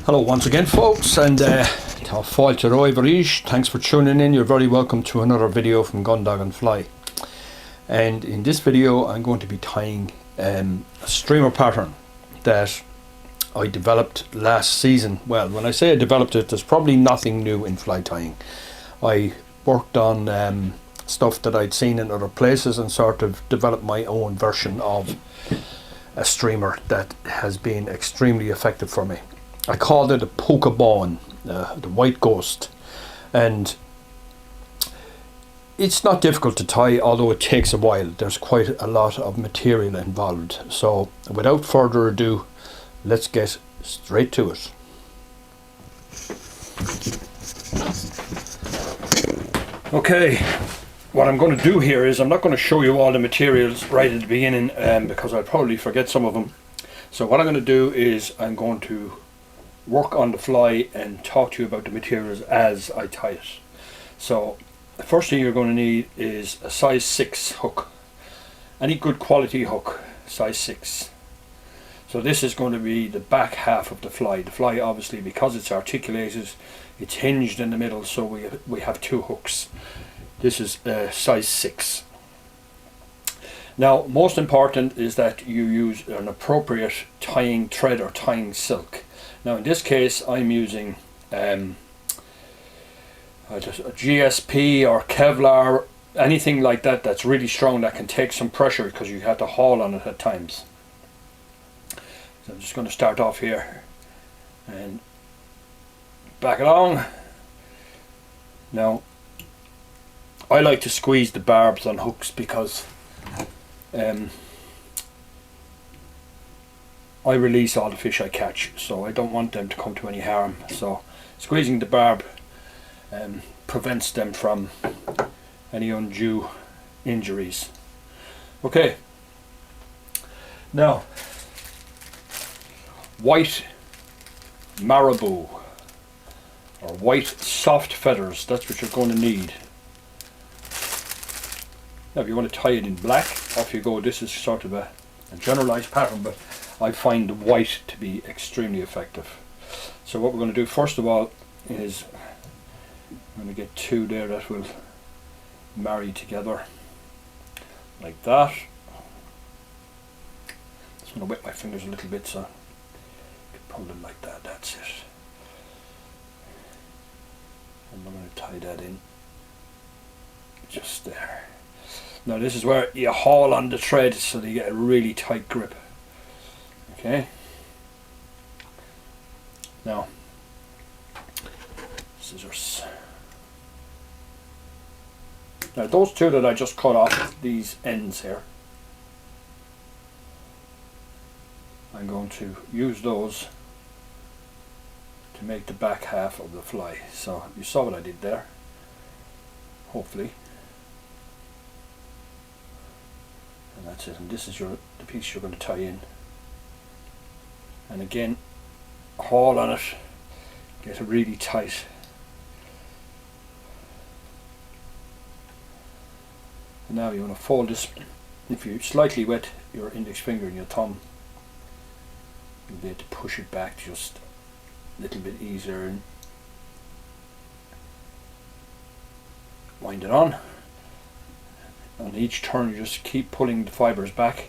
Hello once again, folks, and tá fáilte roimh arís. Thanks for tuning in. You're very welcome to another video from Gundog and Fly. And in this video I'm going to be tying a streamer pattern that I developed last season. Well, when I say I developed it, there's probably nothing new in fly tying. I worked on stuff that I'd seen in other places and sort of developed my own version of a streamer that has been extremely effective for me. I called it a Púca Bán, the white ghost, and it's not difficult to tie, although it takes a while. There's quite a lot of material involved. So without further ado, let's get straight to it. Okay, what I'm going to do here is I'm not going to show you all the materials right at the beginning because I'll probably forget some of them. So what I'm going to do is I'm going to work on the fly and talk to you about the materials as I tie it. So the first thing you're going to need is a size 6 hook. Any good quality hook, size 6. So this is going to be the back half of the fly. The fly, obviously, because it's articulated, it's hinged in the middle, so we have two hooks. This is size 6. Now, most important is that you use an appropriate tying thread or tying silk. Now in this case I'm using just a GSP or Kevlar, anything like that that's really strong, that can take some pressure because you have to haul on it at times. So I'm just going to start off here and back along. Now I like to squeeze the barbs on hooks because I release all the fish I catch, so I don't want them to come to any harm. So squeezing the barb prevents them from any undue injuries. Okay, now white marabou or white soft feathers, that's what you're going to need. Now if you want to tie it in black, off you go. This is sort of a generalized pattern, but I find the white to be extremely effective. So what we're going to do first of all is I'm going to get two there that will marry together like that. Just going to wet my fingers a little bit so I can pull them like that. That's it. And I'm going to tie that in just there. Now this is where you haul on the thread so that you get a really tight grip. Okay. Now, scissors. Now those two that I just cut off, these ends here, I'm going to use those to make the back half of the fly. So you saw what I did there, hopefully. And that's it. And this is the piece you're going to tie in. And again, haul on it, get it really tight. And now you want to fold this. If you slightly wet your index finger and your thumb, you'll be able to push it back just a little bit easier and wind it on. On each turn you just keep pulling the fibers back.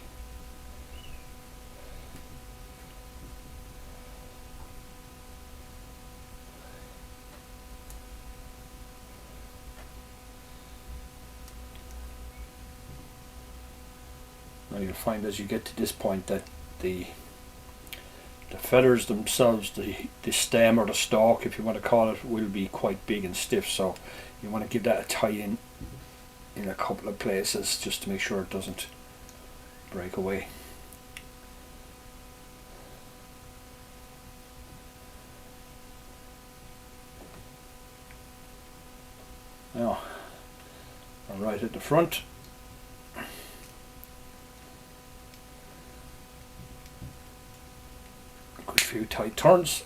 Now you'll find as you get to this point that the feathers themselves, the stem or the stalk, if you want to call it, will be quite big and stiff, so you want to give that a tie in a couple of places just to make sure it doesn't break away. Now, right at the front, a few tight turns,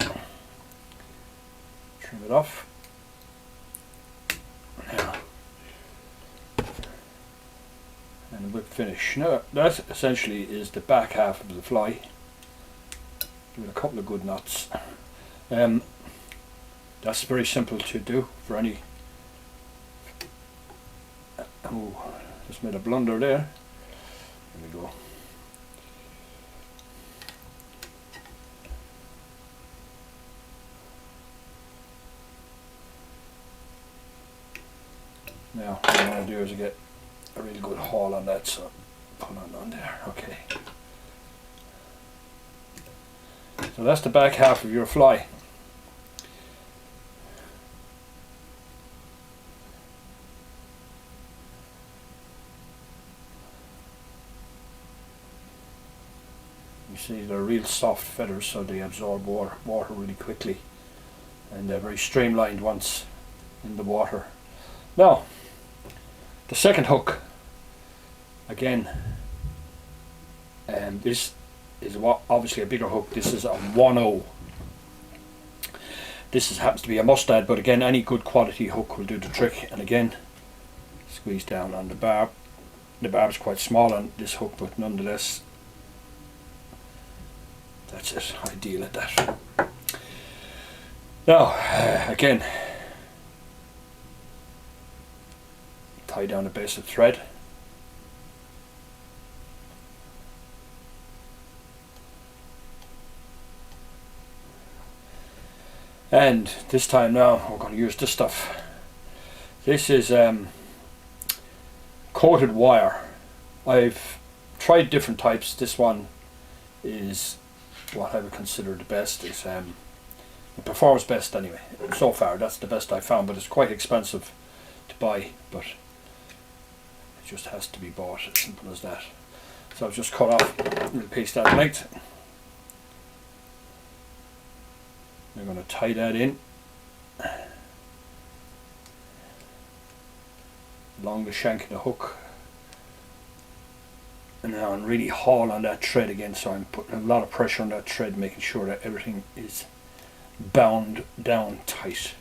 trim it off. Now, and a whip finish. Now that essentially is the back half of the fly. Give it a couple of good knots. That's very simple to do for any. Oh, just made a blunder there. There we go. Now, what I want to do is get a really good haul on that, so put on there. Okay. So that's the back half of your fly. You see they're real soft feathers, so they absorb water really quickly, and they're very streamlined once in the water. Now, the second hook, again, this is obviously a bigger hook. This is a 1/0. This happens to be a mustad, but again, any good quality hook will do the trick. And again, squeeze down on the barb. The barb is quite small on this hook, but nonetheless, that's it. Ideal at that. Now, again, tie down the base of thread. And this time now we're going to use this stuff. This is coated wire. I've tried different types. This one is what I would consider the best. It performs best anyway. So far that's the best I found, but it's quite expensive to buy, but it just has to be bought, as simple as that. So I've just cut off a little piece that length. We're going to tie that in along the shank of the hook, and now I'm really haul on that thread again, so I'm putting a lot of pressure on that thread, making sure that everything is bound down tight.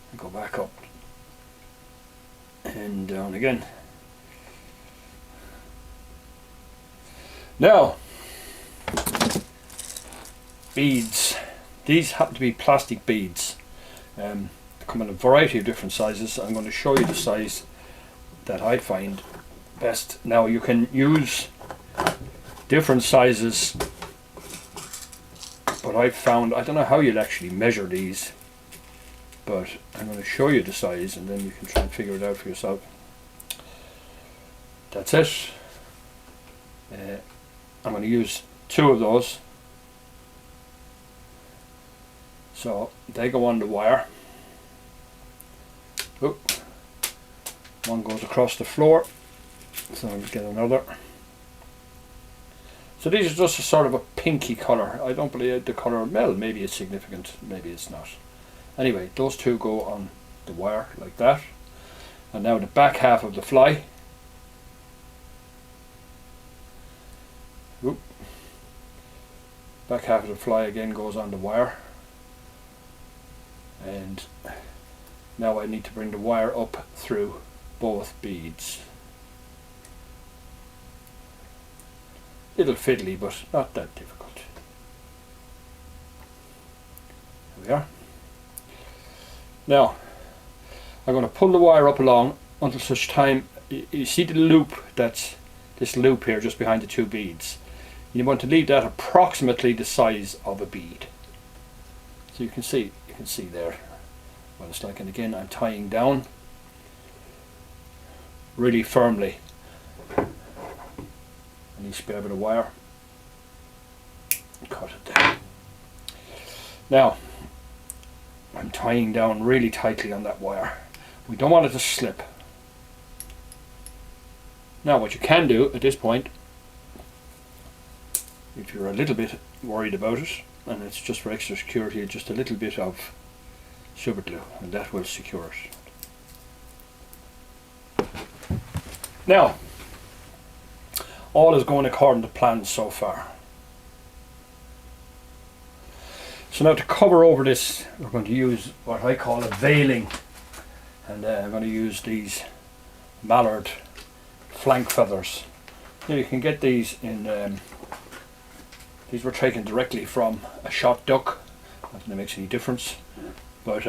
And go back up and down again. Now, beads. These happen to be plastic beads. They come in a variety of different sizes. I'm going to show you the size that I find best. Now you can use different sizes, but I've found, I don't know how you'd actually measure these, but I'm going to show you the size and then you can try and figure it out for yourself. That's it. I'm going to use 2 of those. So they go on the wire. Oop. One goes across the floor. So I'll get another. So these are just a sort of a pinky colour. I don't believe the colour, well, maybe it's significant, maybe it's not. Anyway, those 2 go on the wire like that. And now the back half of the fly. Oop. Back half of the fly again goes on the wire. And now I need to bring the wire up through both beads. Little fiddly, but not that difficult. There we are. Now I'm going to pull the wire up along until such time you see the loop, that's this loop here just behind the 2 beads. You want to leave that approximately the size of a bead. So you can see there what it's like, and again I'm tying down really firmly. I need a spare bit of wire. Cut it down. Now I'm tying down really tightly on that wire. We don't want it to slip. Now what you can do at this point, if you're a little bit worried about it, and it's just for extra security, just a little bit of super glue, and that will secure it. Now, all is going according to plan so far. So now to cover over this, we're going to use what I call a veiling, and I'm going to use these mallard flank feathers. Now you can get these in These were taken directly from a shot duck. Not that it makes any difference, but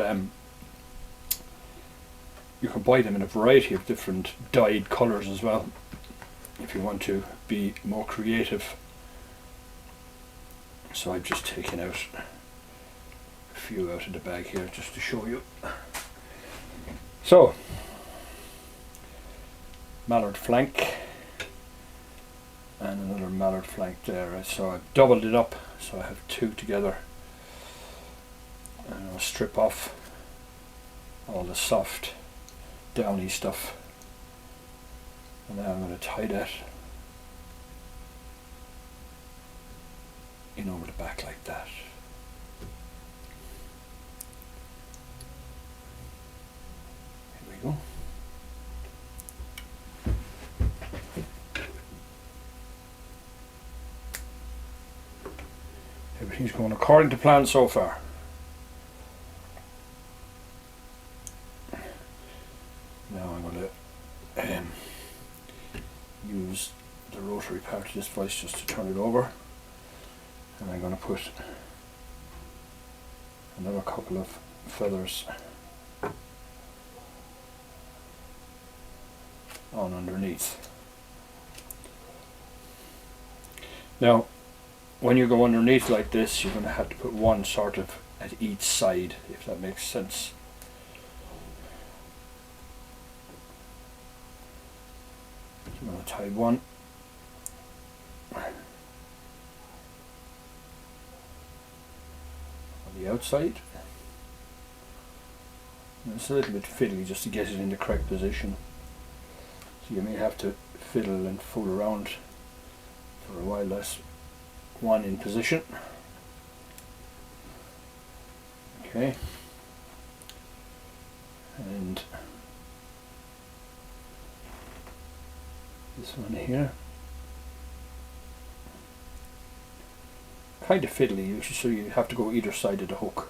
you can buy them in a variety of different dyed colours as well, if you want to be more creative. So I've just taken out a few out of the bag here just to show you. So, mallard flank and another mallard flank there. So I've doubled it up, so I have two together. And I'll strip off all the soft downy stuff, and now I'm going to tie that in over the back like that. Here we go. Everything's going according to plan so far. Now I'm going to use the rotary part of this vise just to turn it over, and I'm going to put another couple of feathers on underneath. Now when you go underneath like this, you're going to have to put one sort of at each side, if that makes sense. I'm going to tie one on the outside. And it's a little bit fiddly just to get it in the correct position, so you may have to fiddle and fool around for a while. That's one in position. Okay, and this one here, kind of fiddly usually, so you have to go either side of the hook.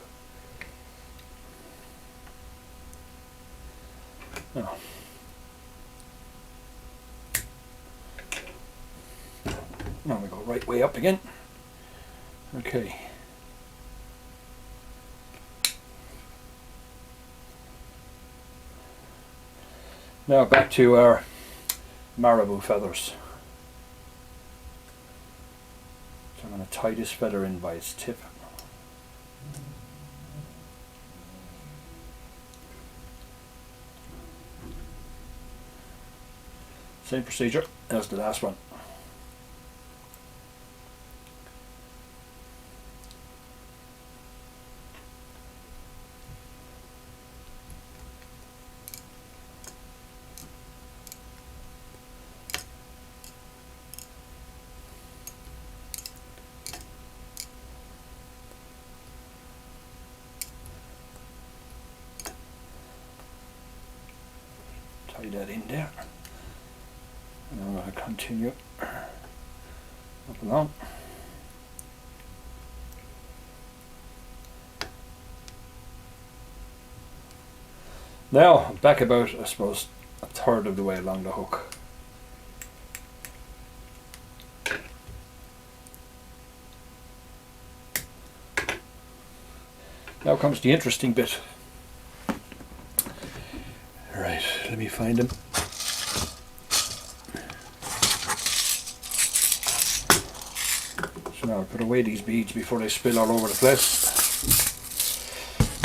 Now, we go right way up again. Okay. Now back to our marabou feathers. So I'm going to tie this feather in by its tip. Same procedure as the last one. Tie that in there, and I'm going to continue up along. Now back about, I suppose, a third of the way along the hook. Now comes the interesting bit. Right, let me find them. So now I'll put away these beads before they spill all over the place.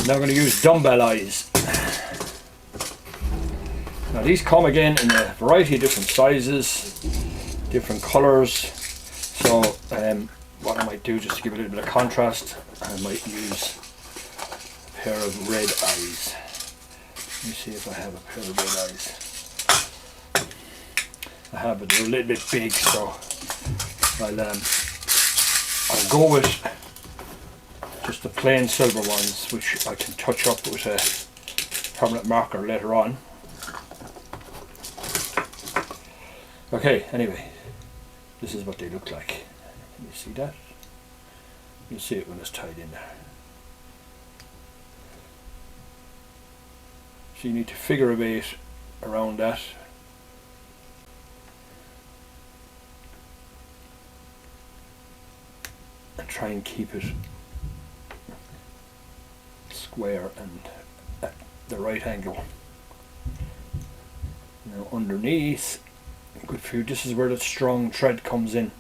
Now I'm going to use dumbbell eyes. Now these come again in a variety of different sizes, different colours. So what I might do, just to give a little bit of contrast, I might use a pair of red eyes. Let me see if I have a pair of red eyes. I have, but they're a little bit big, so I'll go with just the plain silver ones, which I can touch up with a permanent marker later on. Okay, anyway, this is what they look like. Can you see that? You'll see it when it's tied in there. So you need to figure a bait around that. and try and keep it square and at the right angle. Now underneath, good for you, this is where the strong thread comes in.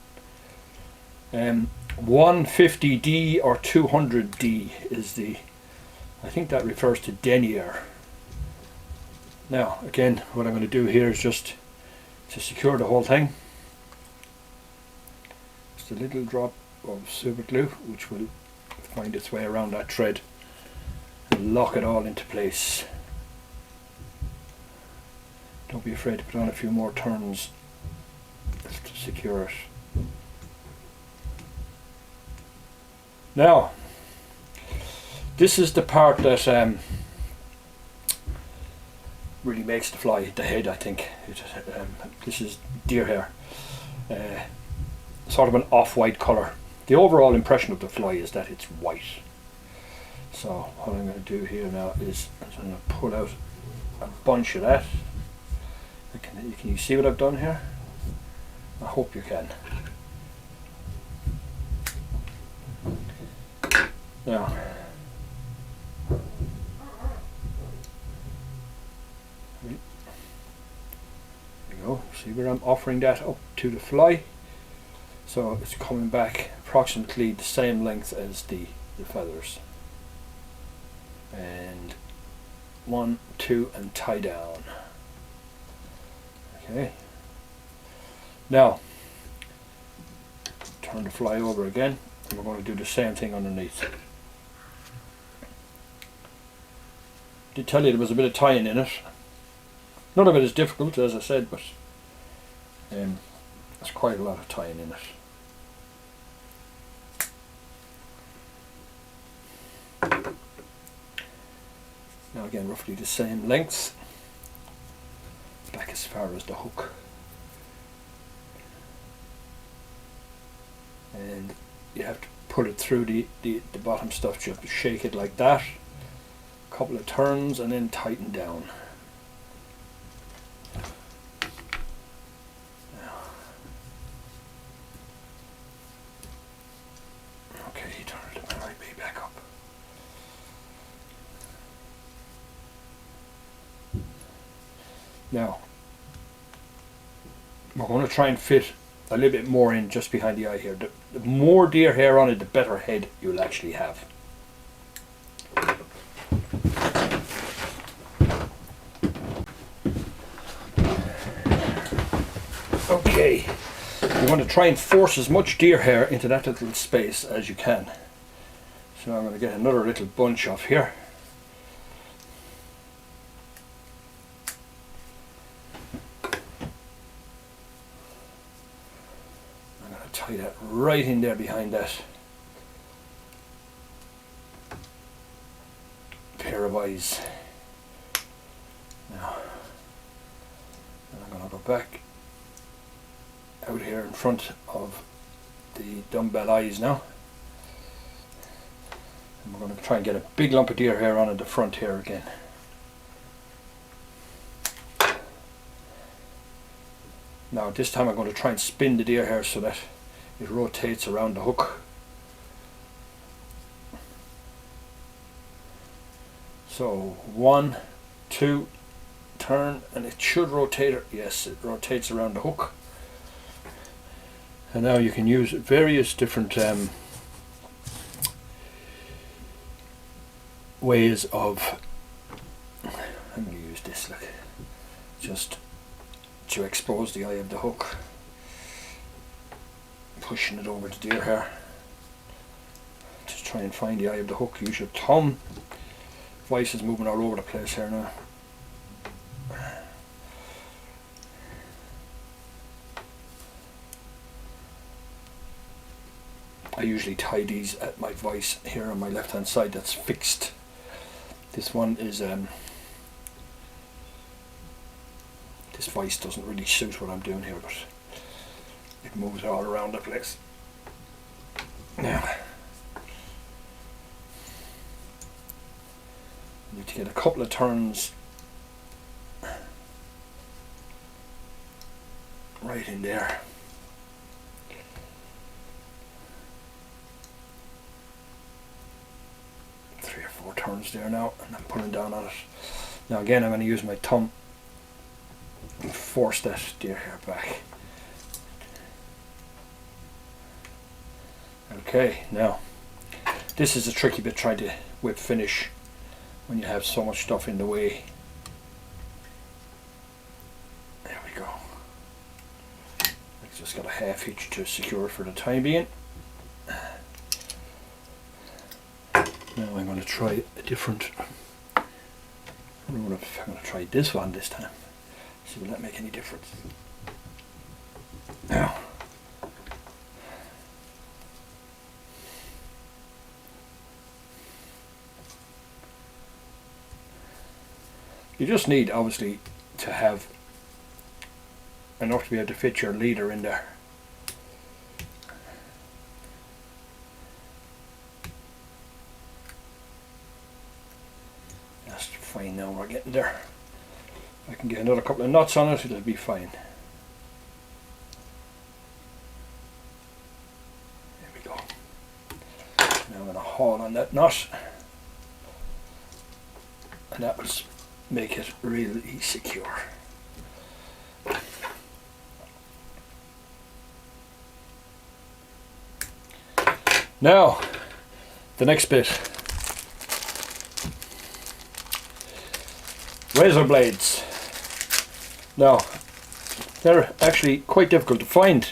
150D or 200D is the, I think that refers to denier. Now again, what I'm going to do here is just to secure the whole thing, just a little drop of super glue which will find its way around that thread and lock it all into place. Don't be afraid to put on a few more turns to secure it. Now, this is the part that really makes the fly, the head, I think. This is deer hair, sort of an off-white colour. The overall impression of the fly is that it's white. So what I'm going to do here now is I'm going to pull out a bunch of that. Can you see what I've done here? I hope you can. Now, there you go. See where I'm offering that up to the fly? So it's coming back approximately the same length as the feathers. And 1, 2, and tie down. Okay. Now, turn the fly over again, and we're going to do the same thing underneath. I did tell you there was a bit of tying in it. None of it is difficult, as I said, but there's quite a lot of tying in it. Now again, roughly the same length, back as far as the hook. And you have to put it through the bottom stuff. You have to shake it like that, a couple of turns, and then tighten down. Okay, turn it right way back up. Now, we're going to try and fit a little bit more in just behind the eye here. The more deer hair on it, the better head you'll actually have. Okay, you want to try and force as much deer hair into that little space as you can. So I'm going to get another little bunch off here. Tie that right in there behind that pair of eyes. Now, and I'm going to go back out here in front of the dumbbell eyes now. And we're going to try and get a big lump of deer hair on at the front here again. Now this time I'm going to try and spin the deer hair so that it rotates around the hook. So 1, 2, turn, and it should rotate. Yes, it rotates around the hook. And now you can use various different ways of, I'm going to use this, look, just to expose the eye of the hook. Pushing it over the deer hair. Just try and find the eye of the hook. Use your thumb. Vice is moving all over the place here now. I usually tie these at my vice here on my left hand side. That's fixed. This one is this vice doesn't really suit what I'm doing here, but it moves all around the place. Now, you need to get a couple of turns right in there. 3 or 4 turns there now, and I'm pulling down on it. Now again, I'm going to use my thumb and force that deer hair back. Okay, now this is a tricky bit, trying to whip finish when you have so much stuff in the way. There we go. I've just got a half hitch to secure it for the time being. Now I'm going to try a different. I'm going to try this one this time. See, will that make any difference? Now, you just need, obviously, to have enough to be able to fit your leader in there. That's fine now, we're getting there. I can get another couple of knots on it, it'll be fine. There we go. Now I'm going to haul on that knot. And that will make it really secure. Now, the next bit. Razor blades. Now, they're actually quite difficult to find,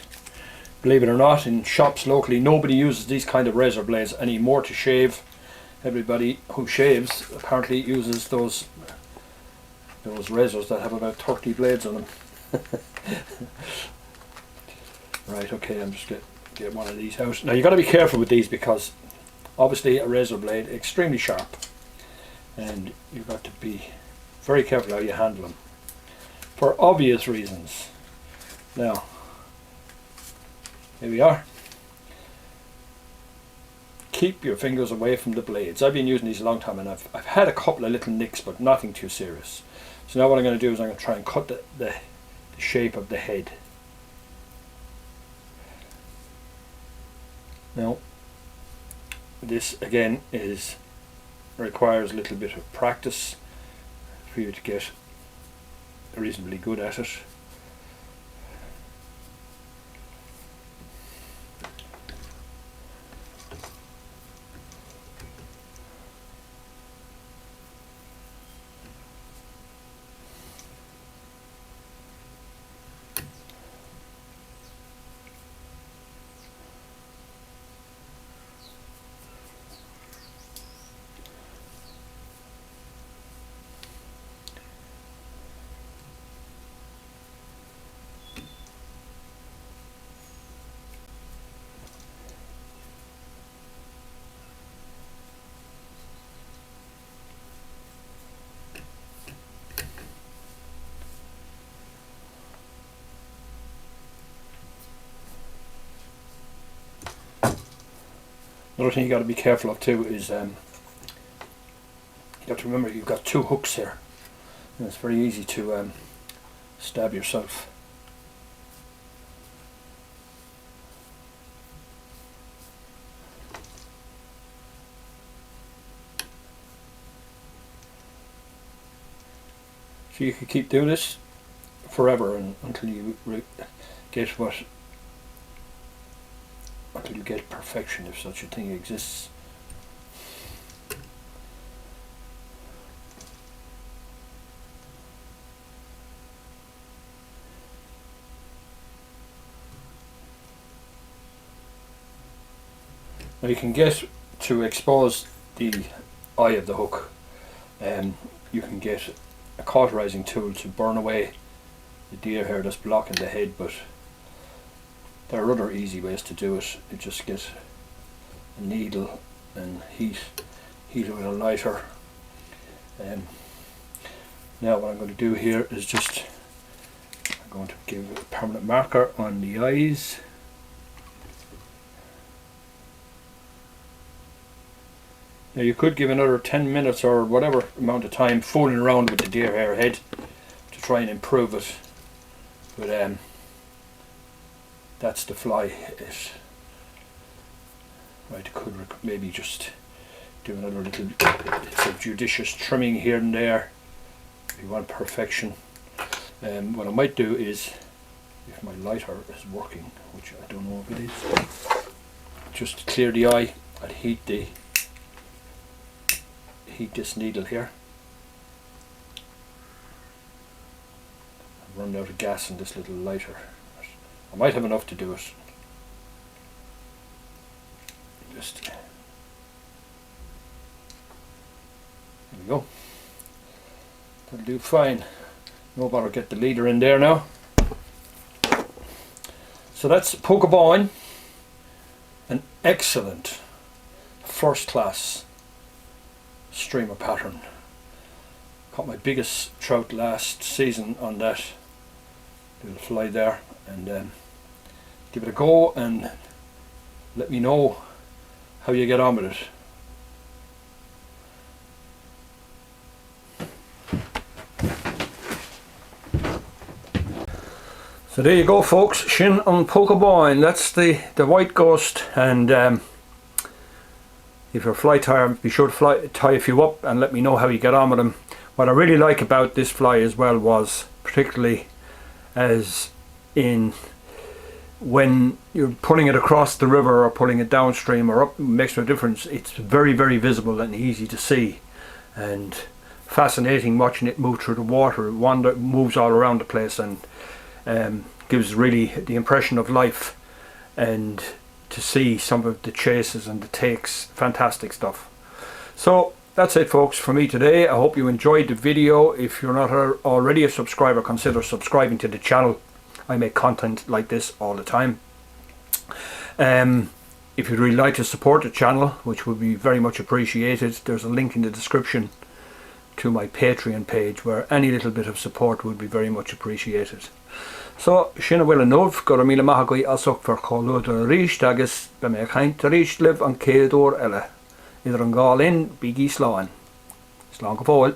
believe it or not, in shops locally. Nobody uses these kind of razor blades anymore to shave. Everybody who shaves apparently uses those razors that have about 30 blades on them. Right, okay, I'm just get one of these out. Now you've got to be careful with these, because obviously a razor blade extremely sharp, and you've got to be very careful how you handle them for obvious reasons. Now, here we are. Keep your fingers away from the blades. I've been using these a long time, and I've had a couple of little nicks, but nothing too serious. So now what I'm going to do is I'm going to try and cut the shape of the head. Now, this again requires a little bit of practice for you to get reasonably good at it. Another thing you got to be careful of too is you have to remember you've got 2 hooks here, and it's very easy to stab yourself. So you could keep doing this forever until you get until you get perfection, if such a thing exists. Now you can get to expose the eye of the hook, and you can get a cauterizing tool to burn away the deer hair that's blocking the head, but there are other easy ways to do it. You just get a needle and heat it with a lighter. Now what I'm going to do here is I'm going to give a permanent marker on the eyes. Now you could give another 10 minutes or whatever amount of time fooling around with the deer hair head to try and improve it, but that's the fly. Right, could maybe just doing a little bit of judicious trimming here and there. You want perfection. What I might do is, if my lighter is working, which I don't know if it is, just to clear the eye, I'd heat this needle here. I've run out of gas in this little lighter. I might have enough to do it. Just there we go. That'll do fine. No bother, get the leader in there now. So that's Púca Bán, an excellent first class streamer pattern. Caught my biggest trout last season on that little fly there, and give it a go and let me know how you get on with it. So there you go, folks, Shin on Púca Bán. That's the white ghost, and if you're fly tired, be sure to tie a few up and let me know how you get on with them. What I really like about this fly as well was, particularly as in when you're pulling it across the river or pulling it downstream or up, makes no difference. It's very, very visible and easy to see, and fascinating watching it move through the water. It moves all around the place, and gives really the impression of life, and to see some of the chases and the takes, fantastic stuff. So that's it, folks, for me today. I hope you enjoyed the video. If you're not already a subscriber, consider subscribing to the channel. I make content like this all the time. If you'd really like to support the channel, which would be very much appreciated, there's a link in the description to my Patreon page, where any little bit of support would be very much appreciated. So, sinna bhfuil nuv, gur míle maithagaí asach for cholúd an ríist, agus be mé chaint ríist libh an céadúir eile. Idir an gáil in, bígí sláin. Slán go fóil.